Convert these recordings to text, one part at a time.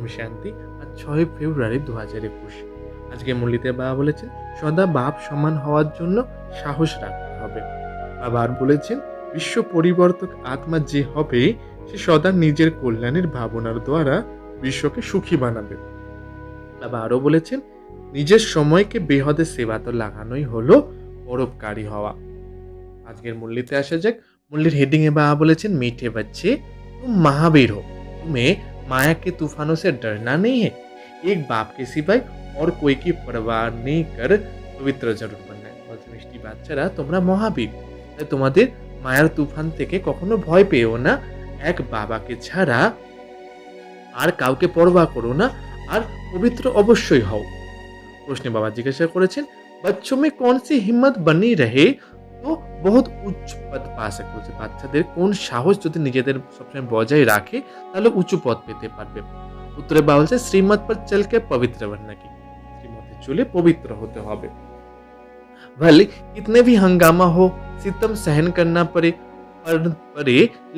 ওম শান্তি। আজ ৬ ফেব্রুয়ারি ২০২১। আজকে মুরলিতে বাবা বলেছেন, সদা বাপ সমান হওয়ার জন্য সাহস রাখতে হবে। বাবা আর বলেছেন, বিশ্ব পরিবর্তক আত্মা যে হবে, সে সদা নিজের কল্যাণের ভাবনার দ্বারা বিশ্বকে সুখী বানাবে। বাবা আরও বলেছেন, নিজের সময়কে বেহদে সেবাতে লাগানোই হলো পরোপকারী হওয়া। আজকের মুরলিতে আসা যাক। मुरलीर हेडिंग में बाबा बोलेছেন, मीठे बच्चे तुम महावीर हो, तुम्हें माया के तूफानों से डरना नहीं है। एक बाप के सिवाय और कोई की परवाह नहीं कर पवित्र जरूर बनना है। বলছে মিষ্টি বাচ্চারা তোমরা মহাবীর, তাই তোমাদের মায়ার তুফান থেকে কখনো ভয় পেও না। এক বাবাকে ছাড়া আর কাউকে পরোয়া করো না, আর পবিত্র অবশ্যই হও। প্রশ্নে বাবা জিজ্ঞাসা করেছেন, बच्चों में कौन सी हिम्मत बनी रहे তো বহুত উচ্চ পদ পা सकते বলছে বাচ্চাদের কোন সাহস যদি নিজেদের সবসময় বজায় রাখে তাহলে উঁচু পদ পেতে পারবে। উত্তরে বাবা বলছে, শ্রীমত पर चल के पवित्र बनना की, শ্রীমতে চলে পবিত্র হতে হবে। भले कितने भी हंगामा हो, सितम सहन करना पड़े,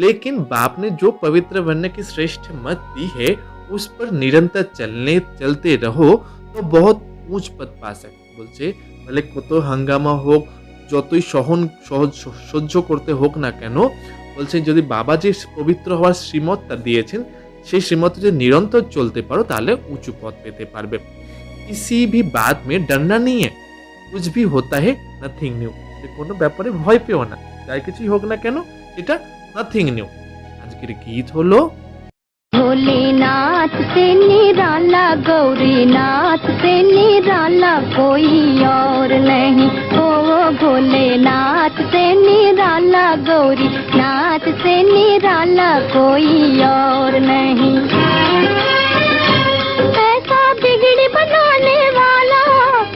लेकिन बाप ने जो पवित्र बनने की श्रेष्ठ मत दी है उस पर निरंतर चलते रहो तो बहुत ऊंच पद पा सकते। বলছে भले কত হাঙ্গামা হোক, যতই সহ্য করতে হোক না কেন, বলছে যদি বাবা যে পবিত্র হওয়ার শ্রীমতটা দিয়েছেন সেই শ্রীমতে যদি নিরন্তর চলতে পারো তাহলে উঁচু পদ পেতে পারবে। किसी भी बात में डरना नहीं है, कुछ भी होता है नथिंग न्यू, কোনো ব্যাপারে ভয় পেও না, যাই কিছুই হোক না কেন এটা নাথিং নিউ। আজকের গীত হলো भोलेनाथ से निराला, गौरीनाथ से निराला कोई और नहीं। ओ भोलेनाथ से निराला, गौरीनाथ से निराला कोई और नहीं। ऐसा बिगड़ी बनाने वाला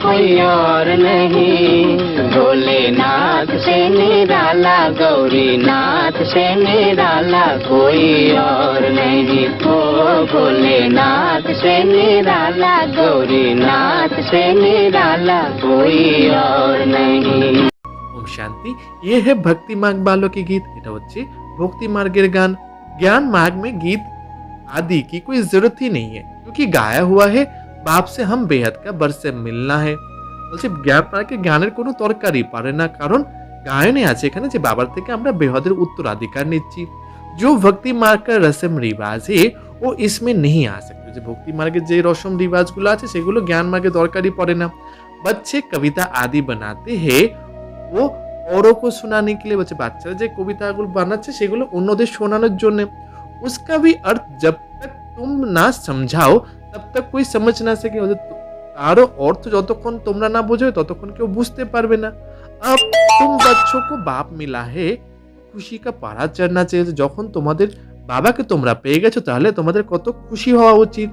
कोई और नहीं। भोलेनाथ से निराला, गौरीनाथ से निराला कोई और नहीं। ओ भोलेनाथ से निराला, गौरीनाथ से निराला कोई और नहीं। ओम शांति। ये है भक्ति मार्ग वालों की गीत। এটা হচ্ছে ভক্তি মার্গের গান। ज्ञान मार्ग में गीत आदि की कोई जरूरत ही नहीं है, क्योंकि गाया हुआ है, बाप से हम बेहद का बर से मिलना है। বলছে জ্ঞান মার্গে জ্ঞানের কোনো দরকারই পারে না, কারণ গায়নে আছে এখানে যে বাবার থেকে আমরা বেহদের উত্তরাধিকার নিচ্ছি। जो भक्ति मार्ग का रसम रिवाज है वो इसमें नहीं आ सकते। जो भक्ति मार्गे যে রসম রিবাজগুলো আছে সেগুলো জ্ঞান মার্গে দরকারই পড়ে না। बच्चे कविता आदि बनाते हैं वो औरों को सुनाने के लिए, বলছে বাচ্চারা যে কবিতাগুলো বানাচ্ছে সেগুলো অন্যদের শোনানোর জন্য। उसका भी अर्थ जब तक तुम ना समझाओ तब तक कोई समझ ना सके। তারও অর্থ যতক্ষণ তোমরা না বোঝো ততক্ষণ কেউ বুঝতে পারবে না। अब तुम बच्चों को बाप मिला है, খুশি কা পাড়া চড়না চাইছে। যখন তোমাদের বাবাকে তোমরা পেয়ে গেছো তাহলে তোমাদের কত খুশি হওয়া উচিত।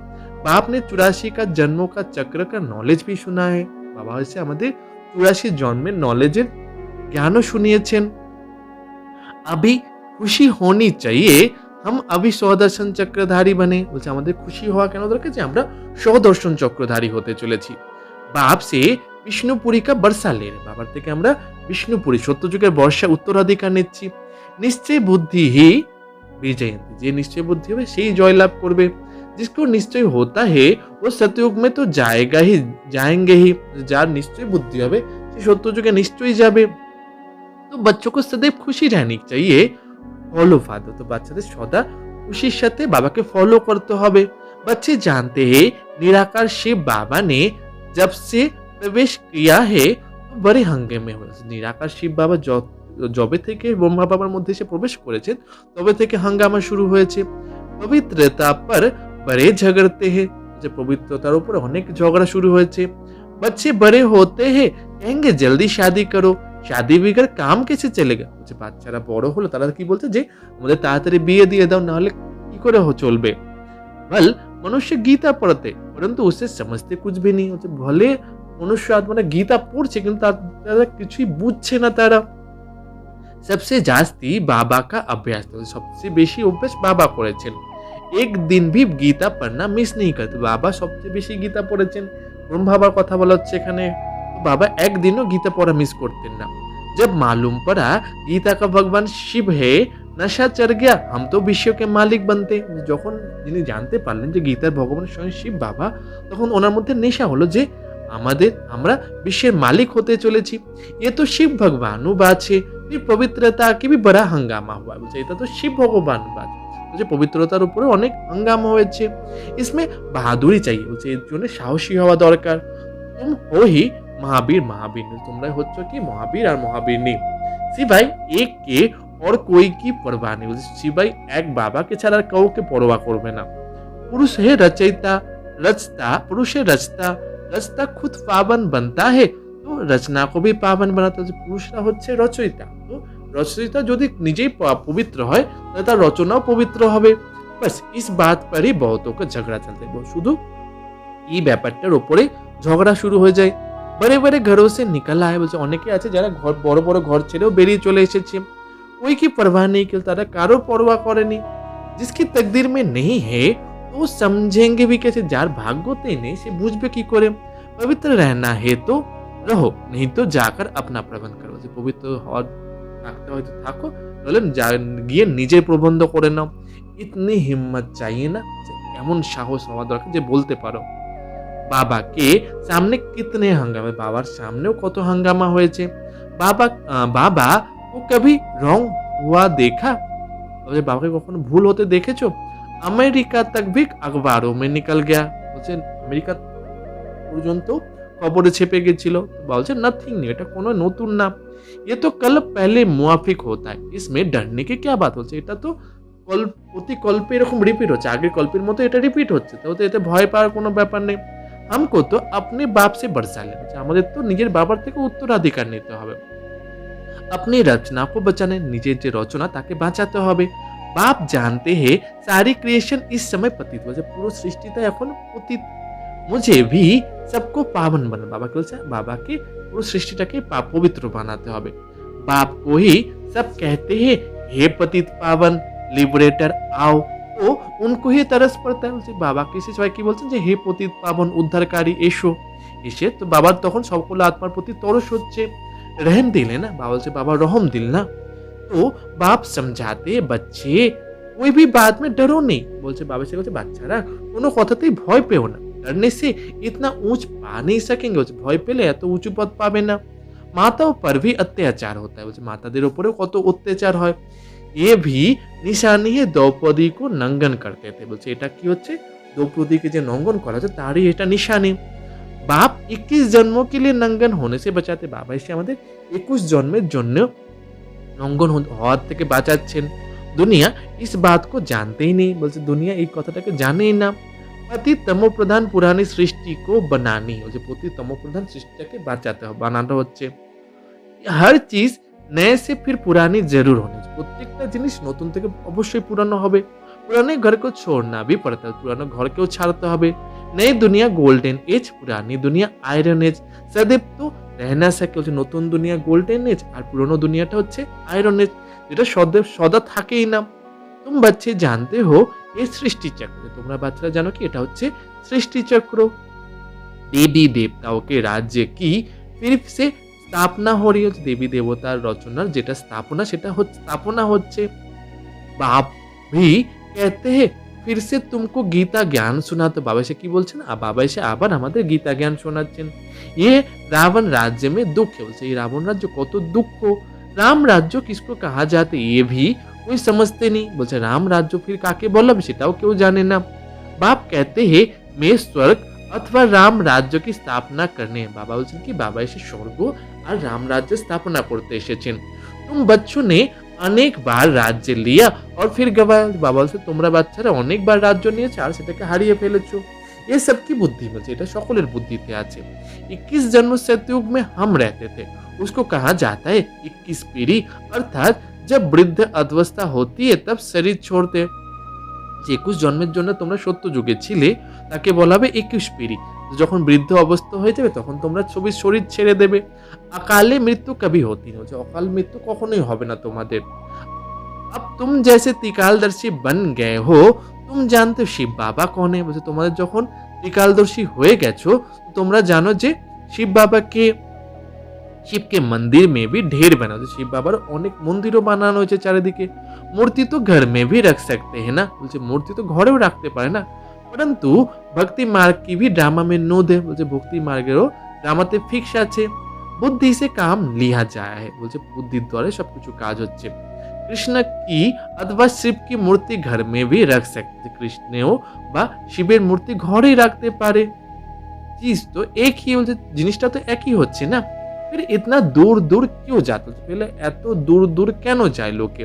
বাপ ने 84 का जन्मों का चक्र का नॉलेज भी सुना है। বাবা হচ্ছে আমাদের 84 জন্মের নলেজের জ্ঞানও শুনিয়েছেন। अभी खुशी होनी चाहिए, हम अभी स्वदर्शन चक्रधारी बने। বলছে আমাদের খুশি হওয়া কেন দরকার, যে আমরা স্বদর্শন চক্রধারী হতে চলেছি। বাপ সে বিষ্ণুপুরী কা বর্ষা ले, বাবার থেকে আমরা বিষ্ণুপুরী সত্যযুগের বর্ষা উত্তরাধিকার নিচ্ছি। নিশ্চয় বুদ্ধি হি বিজয়ন্তী, যে নিশ্চয় বুদ্ধি হবে সেই জয়লাভ করবে। जिसको निश्चय होता है वो सतयुग में तो जाएंगे ही, যার নিশ্চয় বুদ্ধি হবে সে সত্যযুগে নিশ্চয়ই যাবে। তো बच्चों को सदैव खुशी रहनी चाहिए, फॉलो फादर, तो বাচ্চাদের সদা খুশির সাথে বাবাকে ফলো করতে হবে। बच्चे जानते हैं निराकार शिव बाबा ने जब से प्रवेश किया है तो बड़े हंगामे हुए। निराकार शिव बाबा जবে থেকে ব্রহ্মা বাবার মধ্যে এসে প্রবেশ করেছেন তবে থেকে হাঙ্গামা শুরু হয়েছে। পবিত্রতা पर बड़े झगड़ते हैं, যে পবিত্রতার উপর অনেক ঝগড়া শুরু হয়েছে। बच्चे बड़े होते हैं कहेंगे जल्दी शादी करो, शादी बिगड़ काम कैसे चलेगा। যে বাচ্চারা বড় হলো তারা কি বলছে যে আমাদের তাড়াতাড়ি বিয়ে দিয়ে দাও, না হলে কি করে চলবে। বল মনুষ্য গীতা পড়তে परंतु उसे समझते कुछ भी नहीं। হচ্ছে ভলে মনুষ্য আত্মারা গীতা পড়ছে কিন্তু তারা কিছুই বুঝছে না। তারা सबसे जास्ती बाबा का अभ्यास, सबसे বেশি অভ্যাস বাবা করেছেন। एक दिन भी गीता पढ़ना मिस नहीं करते। বাবা সবচেয়ে বেশি গীতা পড়েছেন। ব্রহ্মা বাবার কথা বলা হচ্ছে এখানে। বাবা একদিনও গীতা পড়া মিস করতেন না। जब मालूम पड़ा गीता का भगवान शिव है, नशा चढ़ गया, हम तो विश्व के মালিক बनते। যখন যিনি জানতে পারলেন যে গীতার ভগবান স্বয়ং শিব বাবা, তখন ওনার মধ্যে নেশা হলো যে আমরা বিশ্বের মালিক হতে চলেছি। ये तो शिव भगवान बात है, फिर पवित्रता की भी बड़ा हंगामा हुआ। বলছে এটা তো শিব ভগবান বাত, বলছে পবিত্রতার উপরে অনেক হাঙ্গামা হয়েছে। इसमें বাহাদুরি চাই, বলছে এর জন্য সাহসী হওয়া দরকার। तुम हो ही महावीर महावीर, তোমরা হচ্ছ কি মহাবীর আর মহাবীরনী। সিবাই এক কে और कोई की परवाह नहीं, বলছে সিবাই এক বাবাকে ছাড়া আর কাউকে পরোয়া করবে না। पुरुष है रचयिता रचता, पुरुष है रचता, रचता खुद पावन बनता है तो रचना को भी पावन बनाता है। পুরুষরা হচ্ছে রচয়িতা, তো রচয়িতা যদি নিজেই পবিত্র হয় তাহলে তার রচনাও পবিত্র হবে। বাস इस बात पर ही बहुतों का झगड़ा चलता है, শুধু এই ব্যাপারটার উপরে ঝগড়া শুরু হয়ে যায়। बड़े बड़े घरों से निकल आए, বলছে অনেকে আছে যারা ঘর বড় বড় ঘর ছেড়েও বেরিয়ে চলে এসেছে। कोई की परवाह नहीं की, তারা কারো পরোয়া করেনি। जिसकी तकदीर में नहीं है तो समझेंगे भी कैसे, যার ভাগ্যতে নেই সে বুঝবে কি করে। पवित्र रहना है तो रहो, नहीं तो जाकर अपना प्रबंध करो, যে পবিত্র হওয়ার থাকতে হয়তো থাকো, তাহলে গিয়ে নিজের প্রবন্ধ করে নাও। ইতনি হিম্মত চাইয়ে না, এমন সাহস হওয়া দরকার যে বলতে পারো। বাবাকে সামনে কিতনে হাঙ্গামে, বাবার সামনেও কত হাঙ্গামা হয়েছে। বাবা ও কবি রং হুয়া দেখা, বাবাকে কখনো ভুল হতে দেখেছো? আমেরিকা তক ভি अखबारों में निकल गया, বলছেন আমেরিকা পর্যন্ত খবরে ছেপে গেছিল। বলছে নাথিং নিউ, এটা কোনো নতুন না। ये तो कल पहले मुआफिक होता है, इसमें डरने की क्या बात, বলছে এটা তো প্রতি কল্পে এরকম রিপিট হচ্ছে, আগের কল্পের মতো এটা রিপিট হচ্ছে, তো এতে ভয় পাওয়ার কোনো ব্যাপার নেই। हमको तो अपने बाप से बरसा लेना चाहिए, আমাদের তো নিজের বাবার থেকে উত্তরাধিকার নিতে হবে। अपनी रचना को बचाने, নিজের যে রচনা তাকে বাঁচাতে হবে। বাপ জানতে হে সারি ক্রিয়েশন इस समय पतित, বলছে পুরো সৃষ্টিটা এখন পতিত। मुझे भी सबको पावन बना, বাবাকে বলছে বাবাকে পুরো সৃষ্টিটাকে পবিত্র বানাতে হবে। बाप को ही सब कहते हैं हे पतित पावन लिबरेटर आओ, তো उनको ही तरस पड़ता है, বলছে বাবাকে এসে সবাই কি বলছেন যে হে পতিত পাবন উদ্ধারকারী এসো। এসে তো বাবার তখন সকল আত্মার প্রতি তরস হচ্ছে। रहम दिले ना, बाबा से बाबा रहम दिल ना। तो बाप समझाते बच्चे कोई भी बात में डरो नहीं, বলছে বাবা সে বলছে বাচ্চারা কোনো কথাতেই ভয় পেও না। डरने से इतना ऊंच पा नहीं सकेंगे, বলছে ভয় পেলে এত উঁচু পদ পাবে না। মাতাও पर भी अत्याचार होता है, বলছে মাতাদের উপরেও কত অত্যাচার হয়। ये भी निशानी है द्रौपदी को नंगन करते थे, বলছে এটা কি হচ্ছে দ্রৌপদীকে যে নঙ্গন করা হচ্ছে তারই এটা নিশানি। बाप 21 जन्मों के लिए नंगन होने से बचाते, বাবা এসে আমাদের 21 জন্মের জন্য নঙ্গন হওয়ার থেকে বাঁচাচ্ছেন। দুনিয়া इस बात को जानते ही नहीं, বলছে দুনিয়া এই কথাটাকে জানেই না। पति तमो प्रधान पुरानी सृष्टि को बनानी, বলছে প্রতি তম প্রধান সৃষ্টিটাকে বাঁচাতে হবে, বানানো হচ্ছে। हर चीज नए से फिर पुरानी जरूर होनी, প্রত্যেকটা জিনিস নতুন থেকে অবশ্যই পুরানো হবে। पुराने घर को छोड़ना भी पड़ता है, पुराने घर को ছাড়তে হবে। नई दुनिया गोल्डन एज, पुरानी दुनिया आयरन एज। सदैव तो रहना सके, বলছে নতুন দুনিয়া গোল্ডেন এজ আর পুরনো দুনিয়াটা হচ্ছে আয়রন এজ, যেটা সদা থাকেই না। तुम बच्चे जानते हो ये सृष्टि चक्र, তোমরা বাচ্চারা জানো কি এটা হচ্ছে সৃষ্টি চক্র। দেবী দেবতাओं के राज्य की फिर से स्थापना हो रही है, দেবী দেবতার রচনার যেটা স্থাপনা হচ্ছে। बाप भी कहते हैं फिर से तुमको गीता ज्ञान सुना, तो बाबा से কি বলছেন, বাবা এসে আবার আমাদের গীতা জ্ঞান শোনাচ্ছেন। ये रावण राज्य में दुख है, বলছে এই রাবণ রাজ্য কত দুঃখ। রাম রাজ্য किसको कहा जाते ये भी कोई समझते नहीं, বলছে রাম রাজ্য फिर কাকে বলা হবে সেটাও কেউ জানে না। बाप कहते हैं मैं स्वर्ग अथवा राम राज्य की स्थापना करने, বাবা বলছেন কি বাবা এসে স্বর্গ আর রাম রাজ্য স্থাপনা করতে এসেছেন। तुम बच्चों ने अनेक बार राज्य लिया और फिर गवाया, বাবা বলছে তোমরা বাচ্চারা অনেকবার রাজ্য নিয়েছো আর সেটাকে হারিয়ে ফেলেছো। ये सबकी बुद्धि में, এটা সকলের বুদ্ধিতে আছে। 21 जन्म सतयुग में हम रहते थे, उसको कहा जाता है 21 पीढ़ी, अर्थात जब वृद्ध अवस्था होती है तब शरीर छोड़ते। 21 জন্মের জন্য তোমরা সত্য যুগে ছিলে তাকে বলা হবে 21 পীড়ি, যখন বৃদ্ধ অবস্থা হয়ে যাবে তখন তোমরা শরীর ছেড়ে দেবে। अकाले मृत्यु कभी होती नहीं, অকাল মৃত্যু কখনোই হবে না তোমাদের। अब तुम जैसे त्रिकालदर्शी बन गए हो तुम जानते हो शिव बाबा कौन है, বলছে তোমাদের যখন ত্রিকালদর্শী হয়ে গেছো তোমরা জানো যে শিব বাবা কে। শিব के मंदिर में भी ढेर बना হচ্ছে শিব বাবার অনেক মন্দিরও বানানো হয়েছে চারিদিকে। মূর্তি তো घर में भी रख सकते हैं ना বলছে মূর্তি তো ঘরেও রাখতে পারে না, परंतु भक्ति मार्ग की भी ड्रामा में नोद है বলছে ভক্তি মার্গেরও ড্রামাতে ফিক্স আছে। बुद्धि से काम लिया जाया है বলছে বুদ্ধির দ্বারা সবকিছু কাজ হচ্ছে। কৃষ্ণ কি অথবা শিব की मूर्ति घर में भी रख सकते, কৃষ্ণেও বা শিবের মূর্তি ঘরেই রাখতে পারে। चीज तो एक ही বলছে জিনিসটা তো একই হচ্ছে না। फिर इतना दूर दूर क्यों जाते, पहले এত दूर दूर কেন যায় লোকে?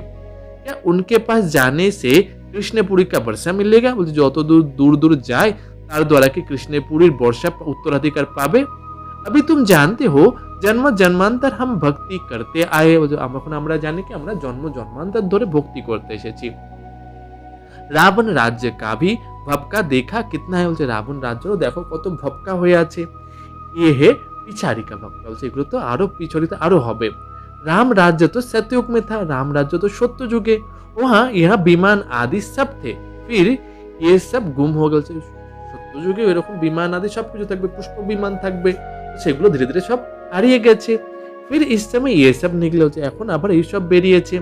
क्या उनके पास जाने से কৃষ্ণপুরী का वर्षा मिलेगा বলছে যত দূর দূর দূর যায় তার দ্বারা কি কৃষ্ণপুরীর বর্ষা উত্তরাধিকার পাবে? अभी तुम जानते हो जन्म जन्मांतर हम भक्ति करते आए, এখন আমরা জানি কি আমরা জন্ম জন্মান্তর ধরে ভক্তি করতে এসেছি। রাবণ রাজ্য का भी ভবকা দেখা कितना है বলছে রাবণ রাজ্যও দেখো কত ভবকা হয়ে আছে। ये है पिछाड़ी का भबका বলছে এগুলো তো আরো পিছড়িতে আরো হবে। राम राज्य तो सतयुग में था, राम राज्य तो सत्य जुगे, वहाँ यहाँ विमान आदि सब थे, फिर ये सब गुम हो गए। সত্য যুগে এরকম বিমান আদি সবকিছু থাকবে, পুষ্প বিমান থাকবে, সেগুলো ধীরে ধীরে সব হারিয়ে গেছে। फिर इस समय ये सब निकले হচ্ছে এখন আবার এই সব বেরিয়েছে।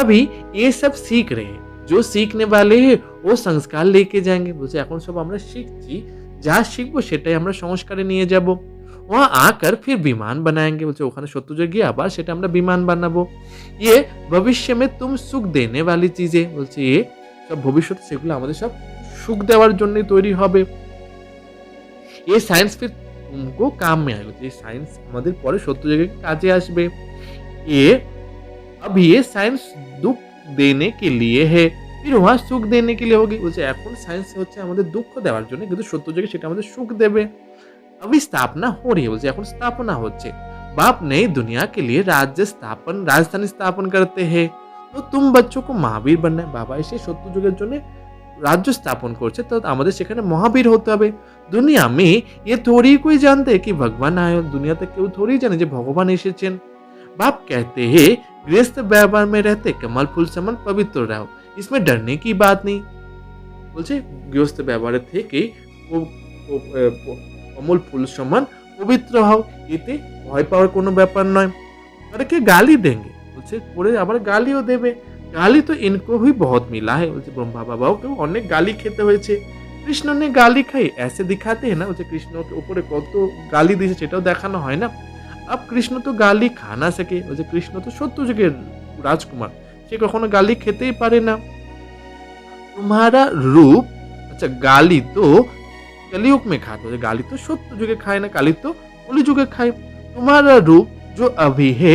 अभी ये सब सीख रहे हैं, जो सीखने वाले हैं वो संस्कार लेके जाएंगे বলছে এখন সব আমরা শিখছি, যা শিখবো সেটাই আমরা সংস্কারে নিয়ে যাব। वहाँ आकर फिर विमान बनाएंगे বলছে ওখানে সত্যযুগে গিয়ে আবার সেটা আমরা বিমান বানাবো। ये भविष्य में तुम सुख देने वाली चीजें বলছে ये সব ভবিষ্যতে সেগুলো আমাদের সব সুখ দেওয়ার জন্য তৈরি হবে। ये साइंस फिर तुमको काम में आएगा, ये साइंस আমাদের পরে সত্যযুগে কাজে আসবে। ये अब ये साइंस दुख देने के लिए है, फिर वहाँ सुख देने के लिए होगी বলছে এখন সায়েন্স হচ্ছে আমাদের দুঃখ দেওয়ার জন্য, কিন্তু সত্যযুগে সেটা আমাদের সুখ দেবে। अभी स्थापना हो रही है বলছে এখন স্থাপনা হচ্ছে। बाप नई दुनिया के लिए राज्य स्थापन राजधानी स्थापन करते हैं, तो तुम बच्चों को महावीर बनना है। বাবা এসে সত্য যুগের জন্য রাজ্য স্থাপন করছে, তো আমাদের সেখানে মহাবীর হতে হবে। দুনিয়া মে ये थोड़ी कोई जानते हैं कि भगवान आए, দুনিয়াতে কেউ থোড়ি জানে যে ভগবান এসেছেন। बाप कहते हैं गृहस्थ व्यवहार में रहते कमल फूल समान पवित्र रहो, इसमें डरने की बात नहीं বলছে গৃহস্থ ব্যবহারে থেকে কমল ফুল সমান পবিত্র হও, এতে ভয় পাওয়ার কোনো ব্যাপার নয়। তাদেরকে গালি দেंगे বলছে পরে আবার গালিও দেবে। গালি তো ইনকো হি বহুত মিলা है বলছে ব্রহ্মা বাবাও কেউ অনেক গালি খেতে হয়েছে। কৃষ্ণ ने গালি খাই ऐसे दिखाते हैं ना বলছে কৃষ্ণকে উপরে কত গালি দিয়েছে সেটাও দেখানো হয় না। अब কৃষ্ণ তো গালি খা না সকে বলছে কৃষ্ণ তো সত্য যুগের রাজকুমার, সে কখনো গালি খেতেই পারে না। तुम्हारा रूप अच्छा गाली तो कलयुग में खाते हो, गाली तो सत्य जुगे खाए ना, गाली तो कली जुगे खाए। तुम्हारा रूप जो अभी है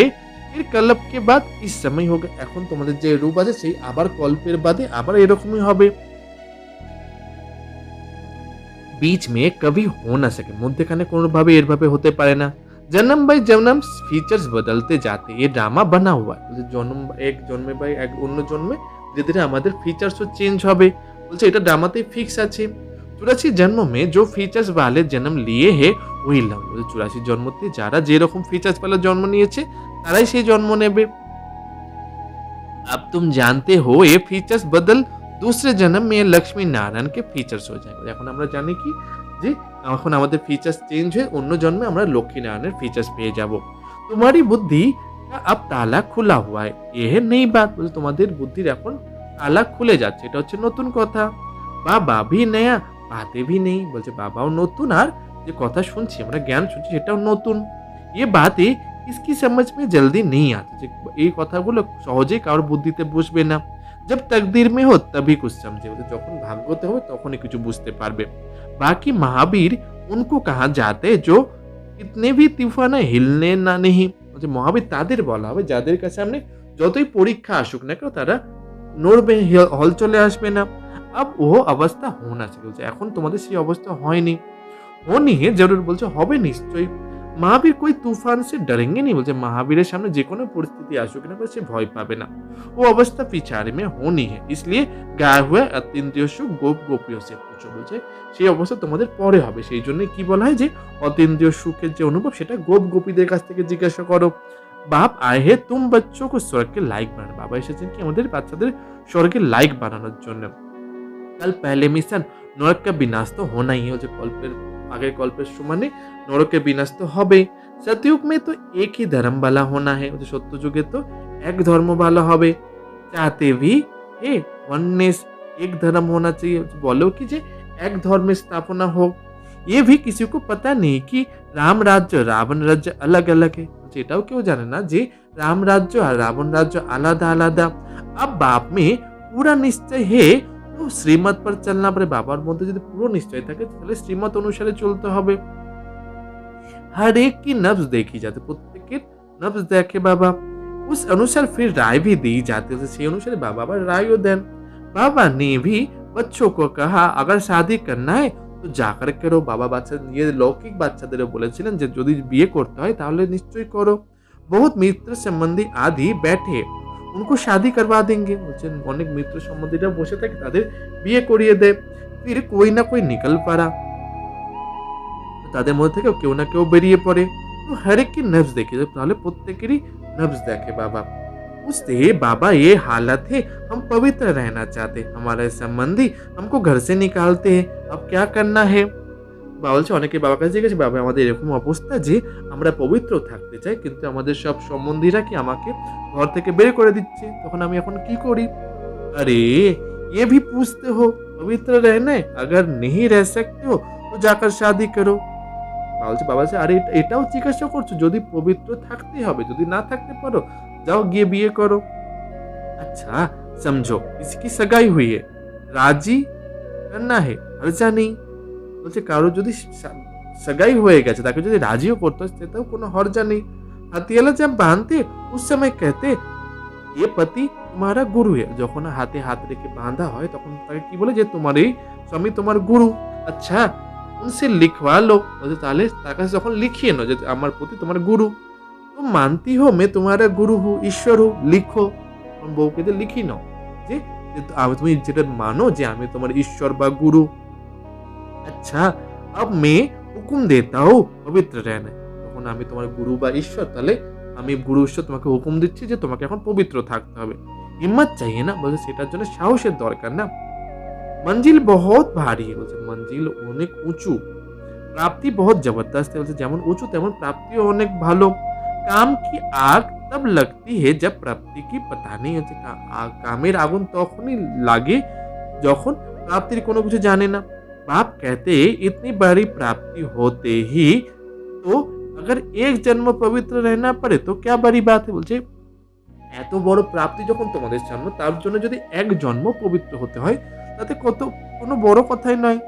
फिर कल्प के बाद इस समय होगा, এখন তোমাদের যে রূপ আছে সেই আবার কল্পের বাদে আবার এরকমই হবে। बीच में कभी हो ना सके মধ্যখানে কোনোভাবে এরভাবে হতে পারে না। जन्म बाय जन्म फीचर्स बदलते जाते, ये ड्रामा बना हुआ है জন্ম এক জন্মে বাই এক অন্য জন্মে ধীরে ধীরে আমাদের ফিচার্সও চেঞ্জ হবে বলছে এটা ড্রামাতে ফিক্স আছে। 84 जन्म में जो फीचर्स वाले जन्म लिए है वही लाभ, 84 জন্মতে যারা যে রকম ফিচার্স वाला জন্ম নিয়েছে তারাই সেই জন্ম নেবে। अब तुम जानते हो ये फीचर्स बदल दूसरे जन्म में लक्ष्मी नारायण के फीचर्स हो जाएंगे, এখন আমরা জানি কি যে এখন আমাদের ফিচার্স চেঞ্জ হয়ে অন্য জন্মে আমরা লক্ষ্মী নারায়ণের ফিচার্স পেয়ে যাব। तुम्हारी बुद्धि का अब ताला खुला हुआ है, ये है नई बात বলছে তোমাদের বুদ্ধির এখন তালা খুলে যাচ্ছে, এটা হচ্ছে নতুন কথা। বাবা भी नया बातें भी नहीं বলছে বাবাও নতুন আর যে কথা শুনছি আমরা জ্ঞান শুনছি সেটাও নতুন। ये बातें इसकी समझ में जल्दी नहीं आती, যে এই কথাগুলো সহজেই কারোর বুদ্ধিতে বসবে না। जब तकदीर में हो तभी कुछ समझे, যখন ভাগ্যতে হবে তখনই কিছু বুঝতে পারবে। बाकी महावीर उनको कहा जाते जो कितने भी तूफान हिलने ना नहीं বলছে মহাবীর তাদের বলা হবে যাদের কাছে সামনে যতই পরীক্ষা আসুক না কেন তারা নড়বে হল চলে আসবে না। अब वो अवस्था होना चाहिए বলছে এখন তোমাদের সেই অবস্থা হয়নি, होनी है जरूर বলছে হবে নিশ্চয়ই। महावीर कोई तूफान से डरेंगे नहीं বলছে महावीরের সামনে যে কোনো পরিস্থিতি আসুক না সে ভয় পাবে না। वो अवस्था पिछाड़े में होनी है, इसलिए गाय हुए अतीन्द्रिय सुख गोप गोपियों से पूछो বলছে সেই অবস্থা তোমাদের পরে হবে, সেই জন্য কি বলা হয় যে অতীন্দ্রিয় সুখের যে অনুভব সেটা গোপ গোপীদের কাছ থেকে জিজ্ঞাসা করো। बाप आए हैं तुम बच्चों को स्वर्ग के लायक बनाने, বাবা এসেছেন কি আমাদের বাচ্চাদের স্বর্গের লায়ক বানানোর জন্য। कल पहले मिशन नरक का विनाश तो होना ही है, जो कल्पेर আগের কল্পের সমানে নরকের বিনাশ তো হবে। सतयुग में तो एक ही धर्म वाला होना है, सत्य যুগে तो एक धर्म वाला হবে। चाहते भी हे वननेस, एक धर्म होना चाहिए। बोलो कि जे एक धर्म स्थापना हो। ये भी किसी को पता नहीं कि राम राज्य रावण राज्य अलग अलग है। এটাও কেউ জানে না যে রাম রাজ্য আর রাবণ রাজ্য আলাদা আলাদা। अब बाप में पूरा निश्चय है तो শ্রীমত पर चलना पड़े। বাবার মধ্যে যদি পুরো নিশ্চয় থাকে তাহলে শ্রীমত অনুসারে চলতে হবে। हर एक की नब्ज देखी जाती, প্রত্যেকের नब्ज देखे बाबा, उस अनुसार फिर राय भी दी जाती है। সেই অনুসারে বাবা আবার রায়ও দেন। बाबा ने भी बच्चों को कहा अगर शादी करना है तो जाकर करो। बाबा বাচ্চা ये लौकिक বাচ্চাদেরও বলেছিলেন যে যদি বিয়ে করতে হয় তাহলে নিশ্চয়ই করো। बहुत मित्र संबंधी आदि बैठे उनको शादी करवा देंगे। বলছেন অনেক মিত্র সম্বন্ধীরা বসে থাকে তাদের বিয়ে করিয়ে দেয়। फिर कोई ना कोई निकल पड़ा, তাদের মধ্যে থেকে কেউ না কেউ বেরিয়ে পড়ে। তো हर एक की नब्ज দেখে, তাহলে প্রত্যেকেরই नब्ज देखे बाबा। उससे बाबा ये हालत है, हम पवित्र रहना चाहते, हमारे संबंधी हमको घर से निकालते हैं, अब क्या करना है। বাবা বলছে অনেকে বাবার কাছে জিজ্ঞেস, বাবা আমাদের এরকম অবস্থা যে আমরা পবিত্র থাকতে চাই কিন্তু আমাদের সব সম্বন্ধীরা কি আমাকে ঘর থেকে বের করে দিচ্ছে, তখন আমি এখন কি করি। अरे ये भी पूछते हो पवित्र रहना है, अगर नहीं रह सकते हो तो जाकर शादी करो। বলছে বাবা বলছে আরে এটাও জিজ্ঞাসা করছো, যদি পবিত্র থাকতে হবে, যদি না থাকতে পারো जाओ গিয়ে বিয়ে করো। अच्छा समझो इसकी सगाई हुई है, राजी करना है, हर्जा नहीं। বলছে কারো যদি सगाई হয়ে গেছে তাকে যদি রাজিও করতে হয় সেটাও কোনো হর্জা নেই। হাতিয়ালা जब बांधते उस समय कहते ये पति तुम्हारा गुरु है। যখন হাতে হাত রেখে বাঁধা হয় তখন তাকে কি বলে যে তোমার এই স্বামী তোমার গুরু। আচ্ছা उनसे लिखवा लो, বলছে তাহলে তার কাছে যখন লিখিয়ে নাও যে আমার প্রতি তোমার গুরু। तुम मानती हो मैं तुम्हारा गुरु हूँ, ईश्वर हूँ, लिखो। বউকে দিয়ে লিখি নাও যে তুমি যেটা মানো যে আমি তোমার ঈশ্বর বা গুরু। अच्छा अब मैं हुकुम देता हूँ पवित्र रहना, তখন আমি তোমার গুরু বা ঈশ্বর, তাহলে আমি গুরু ঈশ্বর তোমাকে হুকুম দিচ্ছি যে তোমাকে এখন পবিত্র থাকতে হবে। হিম্মত চাইয়ে না, বলছে সেটার জন্য সাহসের দরকার না। मंजिल बहुत भारी है, বলছে मंजिल অনেক উঁচু, प्राप्ति बहुत जबरदस्त है, বলছে যেমন উঁচু তেমন প্রাপ্তিও অনেক ভালো। काम की आग तब लगती है जब प्राप्ति की पता नहीं হচ্ছে। কামের আগুন তখনই লাগে যখন প্রাপ্তির কোনো কিছু জানে না। बाप कहते इतनी बड़ी प्राप्ति होते ही तो अगर एक जन्म पवित्र रहना पड़े तो क्या बड़ी बात है। বলছে এত বড় প্রাপ্তি যখন তোমাদের সামনে, তার জন্য যদি এক জন্ম পবিত্র হতে হয় তাতে কোনো বড় কথাই নয়।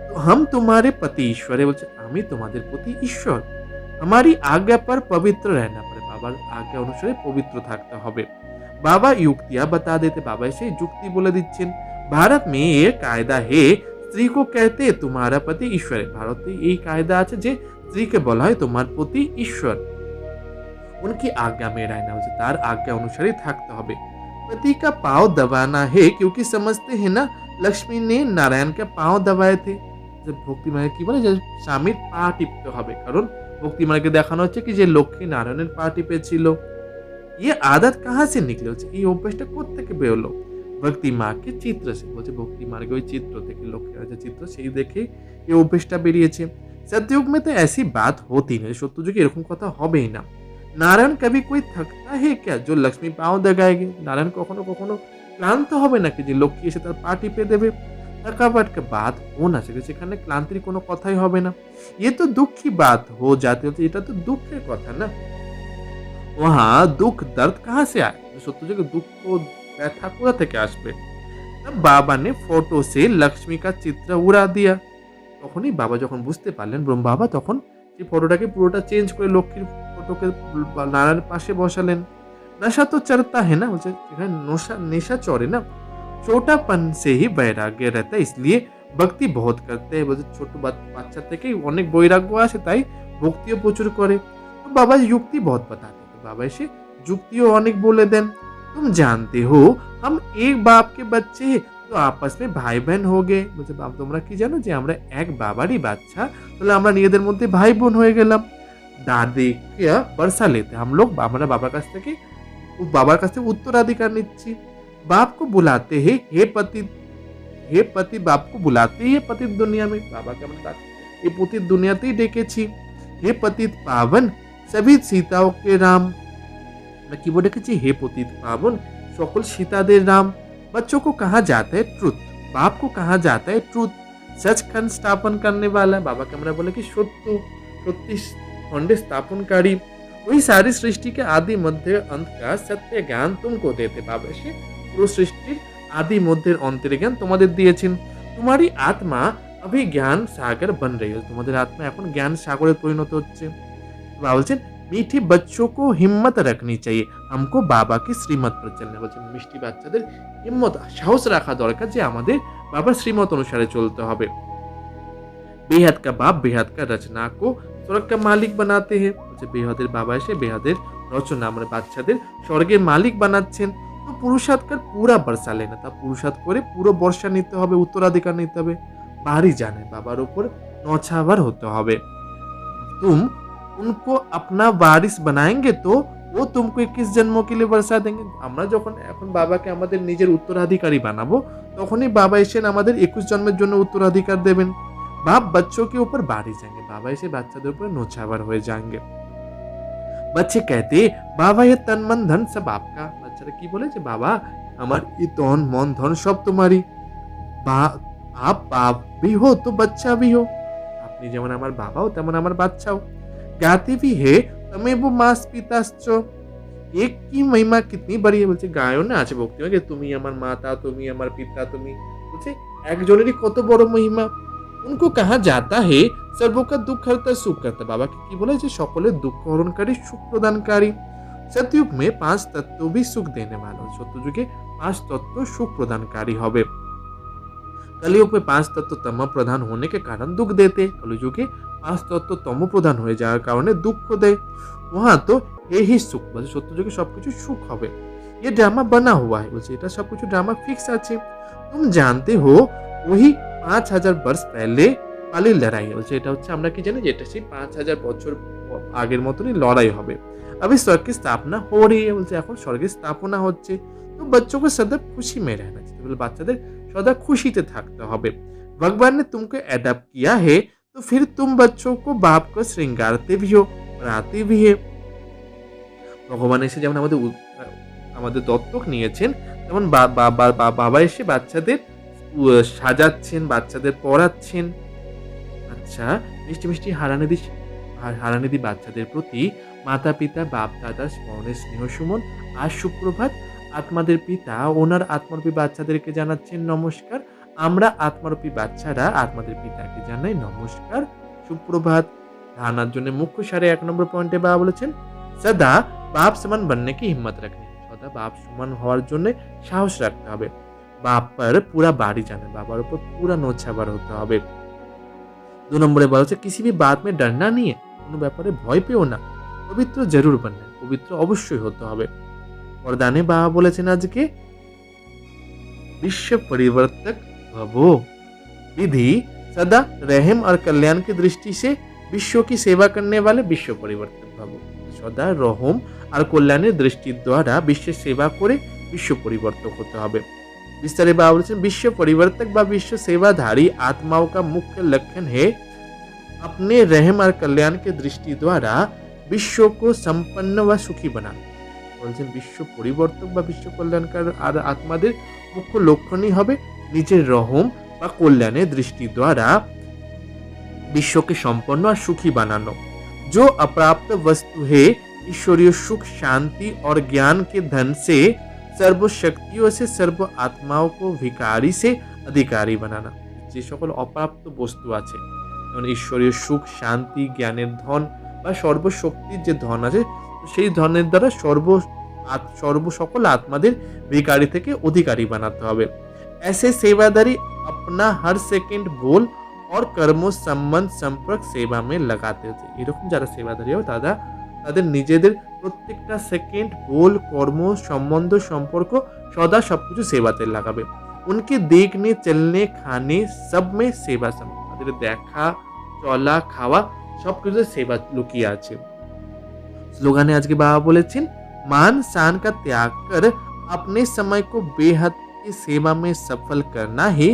तो हम तुम्हारे पति ईश्वर है, বলছে আমি তোমাদের প্রতি ঈশ্বর। हमारी आज्ञा पर पवित्र रहना पड़े, বাবার आज्ञा অনুসারে পবিত্র থাকতে হবে। बाबा युक्तियां बता देते, बाबा এসে যুক্তি বলে দিচ্ছেন। भारत में ये कायदा है स्त्री को कहते तुम्हारा पति ईश्वर है। ভারতে এই কায়দা আছে যে স্ত্রীকে বলা হয় তোমার প্রতি ঈশ্বর। उनकी आज्ञा में रहना, হচ্ছে তার आज्ञा অনুসারে থাকতে হবে। पति का पाँव दबाना है क्योंकि समझते हैं ना लक्ष्मी ने नारायण के पाँव दबाए थे। जब ভক্তি মায়ের কি বলে যে স্বামীর পা টিপতে হবে, কারণ ভক্তি মাকে দেখানো হচ্ছে কি যে লক্ষ্মী নারায়ণের পা টিপেছিল। ये आदत कहाँ से निकले, হচ্ছে এই অভ্যাসটা কোত্থেকে বেরোলো। ভক্তি মাকে চিত্র সে, বলছে ভক্তি মার্গে ওই চিত্র থেকে, লক্ষ্মীর যে চিত্র সেই দেখে এই অভ্যাসটা বেরিয়েছে। सतयुग में तो ऐसी बात होती नहीं, সত্য যুগে এরকম কথা হবেই না। নারায়ণ কবি कोई थकता है क्या जो लक्ष्मी पाँव दगाएगी, নারায়ণ কখনো কখনো ক্লান্ত হবে নাকি যে লক্ষ্মী এসে তার পা টিপে দেবে। थकावट का बात हो ना सके, সেখানে ক্লান্তির কোনো কথাই হবে না। ये तो दुख की बात हो जाती होती, এটা তো দুঃখের কথা না। वहाँ दुख दर्द कहाँ से आए, সত্য যুগে দুঃখ ব্যথা কোথা থেকে আসবে। तब बाबा ने फोटो से लक्ष्मी का चित्र उड़ा दिया। তখনই বাবা যখন বুঝতে পারলেন ব্রহ্ম বাবা, তখন সেই ফটোটাকে পুরোটা চেঞ্জ করে লক্ষ্মীর ফটোকে নারায়ণের পাশে বসালেন। नशा तो चढ़ता है ना, বলছে এখানে নেশা চড়ে না। छोटापन से ही वैराग्य रहता है इसलिए भक्ति बहुत करते हैं, বলছে ছোট বাচ্চা থেকেই অনেক বৈরাগ্য আসে তাই ভক্তিও প্রচুর করে। তো বাবা যুক্তি बहुत बताते, তো বাবা এসে যুক্তিও অনেক বলে দেন। तुम जानते हो हम एक बाप के बच्चे हैं तो आपस में भाई बहन हो गए, বলছে বাবা তোমরা কি জানো যে আমরা এক বাবারই বাচ্চা, তাহলে আমরা নিজেদের মধ্যে ভাই বোন হয়ে গেলাম। দাদি কে বর্ষা লেতে हम लोग, আমরা বাবার কাছ থেকে उत्तराधिकार নিচ্ছি। बाप को बुलाते हैं हे पति, बाप को बुलाते ही पति दुनिया में, বাবাকে আমরা এই পতির দুনিয়াতেই ডেকেছি। हे पतित पावन सभी सीताओं के राम। मैं কি বলে রেখেছি হে পতিত পাবন সকল সীতাদের রাম। बच्चों को कहा जाता है ट्रुथ, बाप को कहा जाता है ट्रुथ, सच खंड स्थापन करने वाला। बाबा के আমরা বলে কি সত্য, সত্যি খণ্ডে স্থাপনকারী। वही सारी सृष्टि के आदि मध्य अंत का सत्य ज्ञान तुमको देते। बाबा এসে পুরো সৃষ্টির आदि মধ্যের অন্তের জ্ঞান তোমাদের দিয়েছেন। तुम्हारी आत्मा अभी ज्ञान सागर बन रही है, তোমাদের আত্মা এখন জ্ঞান সাগরে পরিণত হচ্ছে। বাবা বলছেন मीठे बच्चों को हिम्मत रखनी चाहिए, हमको बाबा की श्रीमत पर चलना। বলছেন মিষ্টি বাচ্চাদের হিম্মত সাহস রাখা দরকার যে আমাদের বাবার শ্রীমত অনুসারে চলতে হবে। बेहद का बाप बेहद का रचना को स्वर्ग का मालिक बनाते हैं। বলছে বেহদের বাবা এসে বেহদের রচনা মানে বাচ্চাদের স্বর্গের মালিক বানাচ্ছেন। তো পুরুষার্থকার পুরা বর্ষা লেনা, তা পুরুষার্থ করে পুরো বর্ষা নিতে হবে, উত্তরাধিকার নিতে হবে। বাড়ি জানে বাবার উপর নছাবার হতে হবে। तुम उनको अपना वारिस बनाएंगे तो वो तुमको 21 जन्मों के लिए वर्षा देंगे। আমরা যখন এখন বাবাকে আমাদের নিজের উত্তরাধিকারী বানাবো তখনই বাবা এসে আমাদের 21 জন্মের জন্য উত্তরাধিকার দেবেন। बाप बच्चों के ऊपर बारी जाएंगे, बाबा এসে বাচ্চাদের উপর নছাবার হয়ে যাएंगे। बच्चे कहते बाबा ये तन मन धन सब आपका। বাচ্চারা কি বলে যে বাবা আমার এই তন মন ধন সব তোমারই। आप बाप भी हो तो बच्चा भी हो, আপনি যেমন আমার বাবাও তেমন আমার বাচ্চাও। गाती भी है तमें वो मास पिताश्च, एक की महिमा कितनी बड़ी है। বলছে গায়ও না আছে ভক্তি যে তুমি আমার মাতা, তুমি আমার পিতা, তুমি বলছে একজনেরই কত বড় মহিমা। उनको कहा जाता है सर्वों का दुख हरता सुख करता। बाबा কি বলে যে সকলের দুঃখ হরণকারী সুখ প্রদানকারী। सतयुग में 5 तत्व भी सुख देने वाला, সত্যযুগে 5 तत्व सुख प्रदानकारी হবে। कलयुग में 5 तत्व तम प्रधान होने के कारण दुख देते, कलयुगे 5 तत्व तम प्रधान হয়ে যাওয়ার কারণে দুঃখ দেয়। वहां तो यही सुख, বলছে সত্যযুগে সবকিছু সুখ হবে। ये ड्रामा बना हुआ है, বলছে এটা সবকিছু ড্রামা ফিক্স আছে। तुम जानते हो वही 5000 वर्ष पहले वाली लड़ाई है, বলছে এটা হচ্ছে আমরা কি জানি যে এটা সেই 5000 বছর আগের মতনই লড়াই হবে। अभी स्वर्ग की स्थापना हो रही है, বলছে এখন স্বর্গের স্থাপনা হচ্ছে। তো बच्चों को सदा खुशी में रहना चाहिए, বলে বাচ্চাদের सदा खुशीতে থাকতে হবে। भगवान ने तुमको एडॉप्ट किया है तो फिर तुम बच्चों को बाप को श्रृंगारते भी हो, पढ़ाते भी है। ভগবান এসে যেমন আমাদের দত্তক নিয়েছেন তেমন বাবা এসে বাচ্চাদের সাজাচ্ছেন, বাচ্চাদের পড়াচ্ছেন। আচ্ছা মিষ্টি মিষ্টি হারানিধি বাচ্চাদের প্রতি মাতা পিতা বাপ দাদা স্মরণের স্নেহ সুমন আর সুপ্রভাত। আত্মাদের পিতা ওনার আত্মরূপী বাচ্চাদেরকে জানাচ্ছেন নমস্কার। আমরা আত্মরূপী বাচ্চারা আত্মাদের পিতাকে জানাই নমস্কার, সুপ্রভাত। ধারণার জন্য মুখ্য সারে 1 নম্বর পয়েন্টে বাবা বলেছেন সদা বাপ সমান बनने की हिम्मत रखनी, সদা বাপ সমান হওয়ার জন্য সাহস রাখতে হবে। বাপ पर पूरा बारी जाना, বাবার উপর পুরা নছাবার হতে হবে। 2 নম্বরে বলা হচ্ছে किसी भी बात में डरना नहीं है, কোনো ব্যাপারে ভয় পেও না। পবিত্র জরুর बनना, পবিত্র অবশ্যই হতে হবে। वरदाने बाबा বলেছেন আজকে विश्व परिवर्तक भवो, विधि सदा रहम और कल्याण की दृष्टि से विश्व की सेवा करने वाले विश्व परिवर्तक भवो। सदा रहम और कल्याणের দৃষ্টির দ্বারা বিশ্বের সেবা করে বিশ্ব পরিবর্তক হতে হবে। विस्तारे बाबा बोलते विश्व परिवर्तक व विश्व सेवाधारी आत्माओं का मुख्य लक्षण है अपने रहम और कल्याण के दृष्टि द्वारा विश्व को संपन्न व सुखी बनाना। বলছেন বিশ্ব পরিবর্তক বা বিশ্ব কল্যাণকার আর আত্মাদের মুখ্য লক্ষণই হবে নিজের রহম বা কল্যাণের দৃষ্টি দ্বারা বিশ্বকে সম্পন্ন আর সুখী বানানো। जो अप्राप्त वस्तु है ईश्वरीय सुख शांति और ज्ञान के धन से सर्व शक्तियों से सर्व आत्माओं को भिखारी से अधिकारी बनाना। যে সকল অপ্রাপ্ত বস্তু আছে যেমন ঈশ্বরীয় সুখ শান্তি জ্ঞানের ধন বা সর্বশক্তির যে ধন আছে সেই ধনের দ্বারা সকল আত্মাদের ভিখারি থেকে অধিকারী বানাতে হবে। ऐसे सेवादारी अपना हर सेकंड बोल और कर्मों संबंध संपर्क सेवा में लगाते थे। এরকম যারা সেবাদারি হবে তাদের নিজেদের প্রত্যেকটা সেকেন্ড बोल কর্ম সম্বন্ধ সম্পর্ক সদা সবকিছু সেবাতে লাগাবে। उनके देखने चलने खाने सब में सेवा सम्मिलित, তাদের দেখা চলা খাওয়া সবকিছুতে সেবা লুকিয়ে আছে। স্লোগানে আজকে বাবা বলেছেন मान शान का त्याग कर अपने समय को बेहद की सेवा में सफल करना ही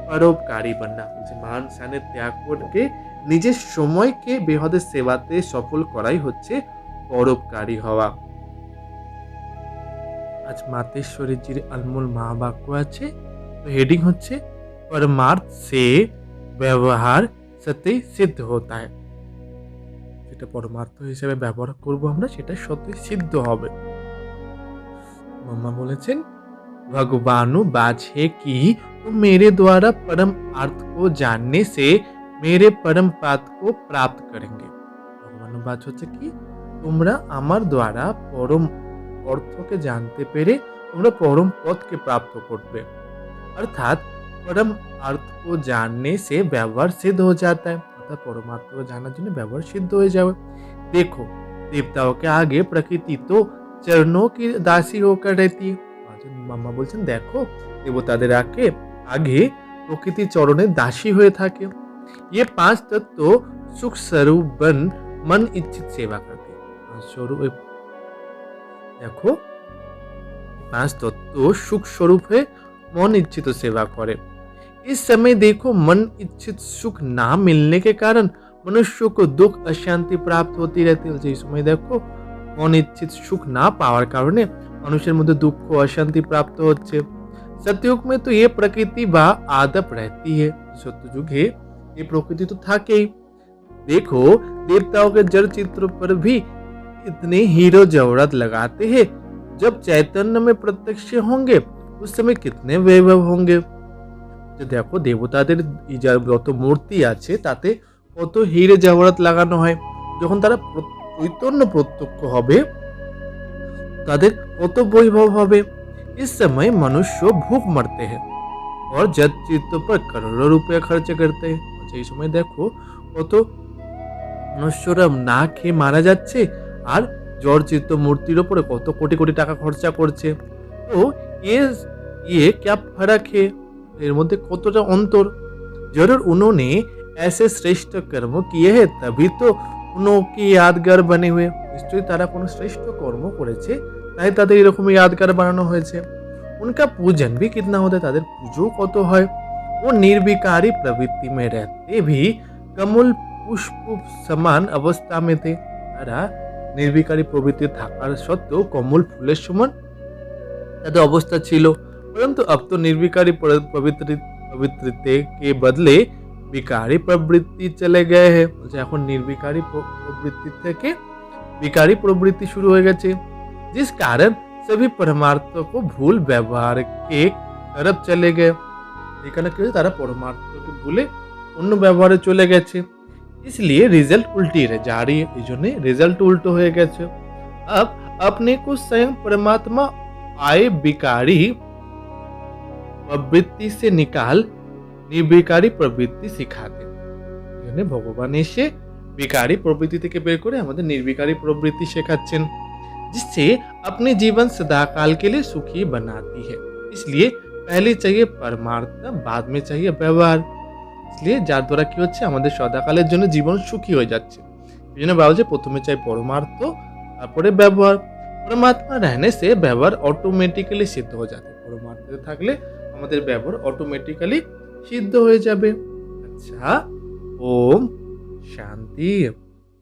परोपकारी बनना। मान शाনের ত্যাগ করে নিজের সময়কে বেহদের সেবাতে সফল করাই হচ্ছে পরোপকারী হওয়া। আজ মাতেশ্বরীজির আনমোল মহাবাক্য আছে। তো হেডিং হচ্ছে परमार्थ से ব্যবহার সত্যই সিদ্ধ होता है। যেটা পরমার্থ হিসেবে ব্যবহার করব আমরা সেটা সত্যই সিদ্ধ হবে। মাম্মা বলেছেন भगवानु बाज है कि तुम मेरे द्वारा परम अर्थ को जानने से मेरे परम पद को प्राप्त करेंगे। ভগবানু বাজ হচ্ছে কি তোমরা আমার দ্বারা পরম অর্থকে জানতে পেরে তোমরা পরম পদকে প্রাপ্ত করবে। अर्थात परम अर्थ को जानने से व्यवहार सिद्ध हो जाता है। अर्थात परमार्थ को जानने জন্য ব্যবহার সিদ্ধ হয়ে যাবে। देखो देवताओं के आगे प्रकृति तो चरणों की दासी होकर रहती है। মাম্মা বলছেন দেখো দেবতাদের আগে প্রকৃতি চরণের দাসী হয়ে থাকে। ये पांच तत्व सुख स्वरूप बन मन इच्छित सेवा करते हैं। स्वरूप देखो पांच तत्व सुख स्वरूप है मन इच्छित सेवा करे। इस समय देखो मन इच्छित सुख ना मिलने के कारण मनुष्य को दुख अशांति प्राप्त होती रहती है। इस समय देखो मन इच्छित सुख ना पावर कारणे মানুষের মধ্যে দুঃখ অশান্তি প্রাপ্ত হচ্ছে। सतयुग में तो ये प्रकृति व आदप रहती है। सत्य युगे ये प्रकृति तो थाकेई। देखो देवताओं के जड़ चित्र पर भी इतने हीरो जवहरात लगाते हैं। जब चैतन्य में प्रत्यक्ष होंगे उस समय कितने वैभव होंगे। দেখো দেবতাদের যত মূর্তি আছে তাতে কত হিরে জওহরাত লাগানো হয়। যখন তারা চৈতন্য প্রত্যক্ষ হবে তাদের কত বৈভব হবে। इस समय मनुष्य भूख मरते हैं और जड़ चित्त पर करोड़ों रुपया खर्च करते हैं। এই সময় দেখো কত মনুষ্যরা না খেয়ে মারা যাচ্ছে আর জড় চিত্ত মূর্তির উপরে কত কোটি কোটি টাকা খরচা করছে। তো ये क्या फर्क है, এর মধ্যে কতটা অন্তর। जरूर उन्होंने ऐसे श्रेष्ठ कर्म किए हैं तभी तो उनकी यादगार बने हुए। নিশ্চয়ই তারা কোনো শ্রেষ্ঠ কর্ম করেছে তাই তাদের এরকম यादगार বানানো হয়েছে। उनका पूजन भी कितना होता है, তাদের পুজো কত হয়। वो निर्विकारी प्रवृत्ति में रहते भी कमल पुष्प समान अवस्था में थे। তারা নির্বিকারী প্রবৃত্তি থাকার সত্ত্বেও কমল ফুলের সমান তাদের অবস্থা ছিল। परंतु अब तो निर्विकारी प्रवृत्ति के बदले विकारी प्रवृत्ति चले गए हैं। এখন निर्विकारी प्रवृत्ति থেকে विकारी प्रवृत्ति शुरू हो गए, जिस कारण सभी परमार्थ को भूल व्यवहार के तरफ चले गए। এখানে কি তারা পরমার্থকে ভুলে অন্য ব্যবহারে চলে গেছে। इसलिए रिजल्ट उल्टी रह जा रही है। এইজন্য রেজাল্ট উল্টো হয়ে গেছে। अब अपने को स्वयं परमात्मा आए विकारी प्रवृत्ति से निकाल निर्विकारी प्रवृत्ति सिखाते। भगवान এসে विकारी प्रवृत्ति থেকে বের করে আমাদের निर्विकारी प्रवृत्ति শেখাচ্ছেন, जिससे अपने जीवन सदाकाल के लिए सुखी बनाती है। इसलिए पहले चाहिए परमार्थ, बाद में चाहिए व्यवहार। इसलिए যার দ্বারা কি হচ্ছে আমাদের সদাকালের জন্য জীবন সুখী হয়ে যাচ্ছে। এই জন্য বলা যায় প্রথমে চাই পরমার্থ তারপরে ব্যবহার। परमात्मा रहने से व्यवहार ऑटोमेटिकली सिद्ध हो जाते। परमार्थ থাকলে আমাদের ব্যবহার অটোমেটিক্যালি সিদ্ধ হয়ে যাবে। আচ্ছা, ওম শান্তি।